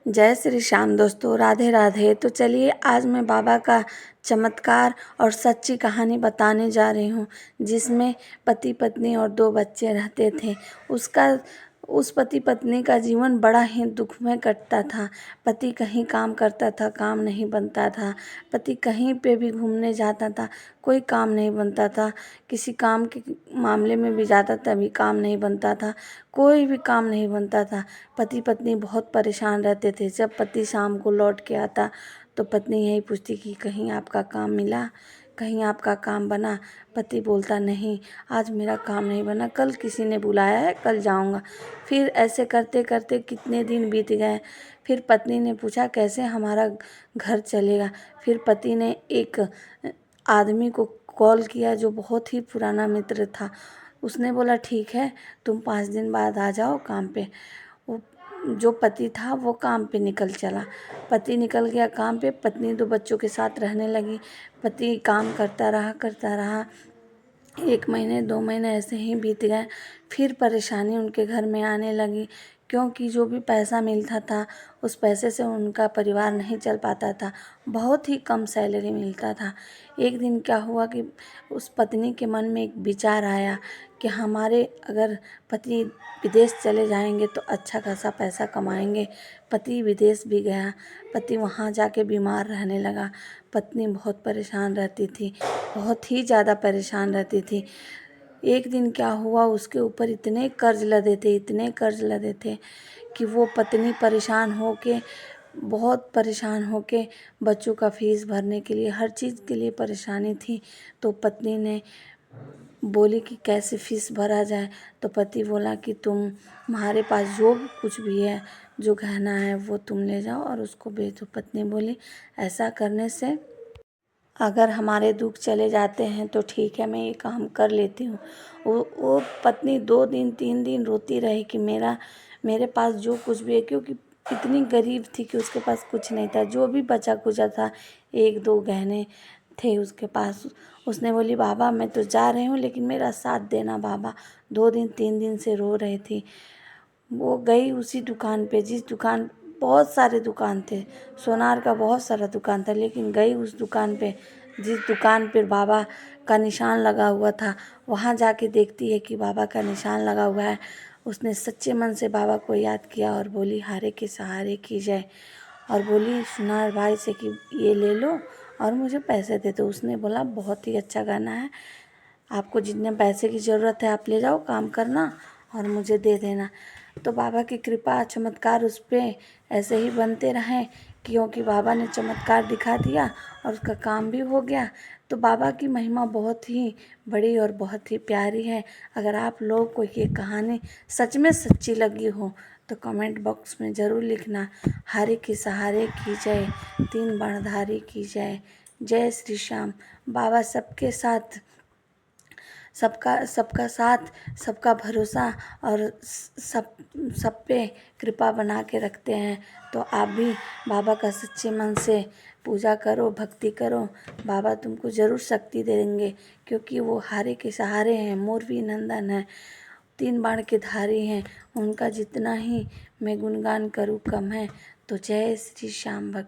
जय श्री श्याम दोस्तों, राधे राधे। तो चलिए आज मैं बाबा का चमत्कार और सच्ची कहानी बताने जा रही हूँ, जिसमें पति पत्नी और 2 बच्चे रहते थे। उस पति पत्नी का जीवन बड़ा ही दुख में कटता था। पति कहीं काम करता था, काम नहीं बनता था। पति कहीं पे भी घूमने जाता था, कोई काम नहीं बनता था। किसी काम के मामले में भी जाता तभी काम नहीं बनता था, कोई भी काम नहीं बनता था। पति पत्नी बहुत परेशान रहते थे। जब पति शाम को लौट के आता तो पत्नी यही पूछती कि कहीं आपका काम मिला, कहीं आपका काम बना। पति बोलता नहीं, आज मेरा काम नहीं बना, कल किसी ने बुलाया है, कल जाऊंगा। फिर ऐसे करते करते कितने दिन बीत गए। फिर पत्नी ने पूछा कैसे हमारा घर चलेगा। फिर पति ने एक आदमी को कॉल किया जो बहुत ही पुराना मित्र था। उसने बोला ठीक है, तुम 5 दिन बाद आ जाओ काम पे। वो जो पति था वो काम पे निकल चला। पति निकल गया काम पे, पत्नी 2 बच्चों के साथ रहने लगी। पति काम करता रहा। 1 महीने 2 महीने ऐसे ही बीत गए। फिर परेशानी उनके घर में आने लगी, क्योंकि जो भी पैसा मिलता था उस पैसे से उनका परिवार नहीं चल पाता था। बहुत ही कम सैलरी मिलता था। एक दिन क्या हुआ कि उस पत्नी के मन में एक विचार आया कि हमारे अगर पति विदेश चले जाएंगे तो अच्छा खासा पैसा कमाएंगे। पति विदेश भी गया। पति वहाँ जाके बीमार रहने लगा। पत्नी बहुत परेशान रहती थी, बहुत ही ज़्यादा परेशान रहती थी। एक दिन क्या हुआ, उसके ऊपर इतने कर्ज लदे थे कि वो पत्नी बहुत परेशान होके बच्चों का फीस भरने के लिए, हर चीज़ के लिए परेशानी थी। तो पत्नी ने बोली कि कैसे फीस भरा जाए। तो पति बोला कि तुम्हारे पास जो कुछ भी है, जो गहना है वो तुम ले जाओ और उसको बेच दो। पत्नी बोली ऐसा करने से अगर हमारे दुख चले जाते हैं तो ठीक है, मैं ये काम कर लेती हूँ। वो पत्नी 2 दिन 3 दिन रोती रही कि मेरे पास जो कुछ भी है, क्योंकि इतनी गरीब थी कि उसके पास कुछ नहीं था। जो भी बचा कुचा था, 1-2 गहने थे उसके पास। उसने बोली बाबा मैं तो जा रही हूँ, लेकिन मेरा साथ देना बाबा। 2 दिन 3 दिन से रो रही थी। वो गई उसी दुकान पे, जिस दुकान बहुत सारे दुकान थे, सोनार का बहुत सारा दुकान था, लेकिन गई उस दुकान पे जिस दुकान पर बाबा का निशान लगा हुआ था। वहाँ जाके देखती है कि बाबा का निशान लगा हुआ है। उसने सच्चे मन से बाबा को याद किया और बोली हारे के सहारे की जय, और बोली सुनार भाई से कि ये ले लो और मुझे पैसे दे दो। उसने बोला बहुत ही अच्छा गाना है, आपको जितने पैसे की ज़रूरत है आप ले जाओ, काम करना और मुझे दे देना। तो बाबा की कृपा चमत्कार उस पर ऐसे ही बनते रहें, क्योंकि बाबा ने चमत्कार दिखा दिया और उसका काम भी हो गया। तो बाबा की महिमा बहुत ही बड़ी और बहुत ही प्यारी है। अगर आप लोग को ये कहानी सच में सच्ची लगी हो तो कमेंट बॉक्स में ज़रूर लिखना। हारे के सहारे की जय, 3 बाणधारी की जय। जय श्री श्याम। बाबा सबके साथ, सबका साथ, सबका भरोसा और सब पे कृपा बना के रखते हैं। तो आप भी बाबा का सच्चे मन से पूजा करो, भक्ति करो। बाबा तुमको ज़रूर शक्ति देंगे, क्योंकि वो हारे के सहारे हैं, मोरवी नंदन है, 3 बाण के धारी हैं। उनका जितना ही मैं गुणगान करूँ कम है। तो जय श्री श्याम भक्त।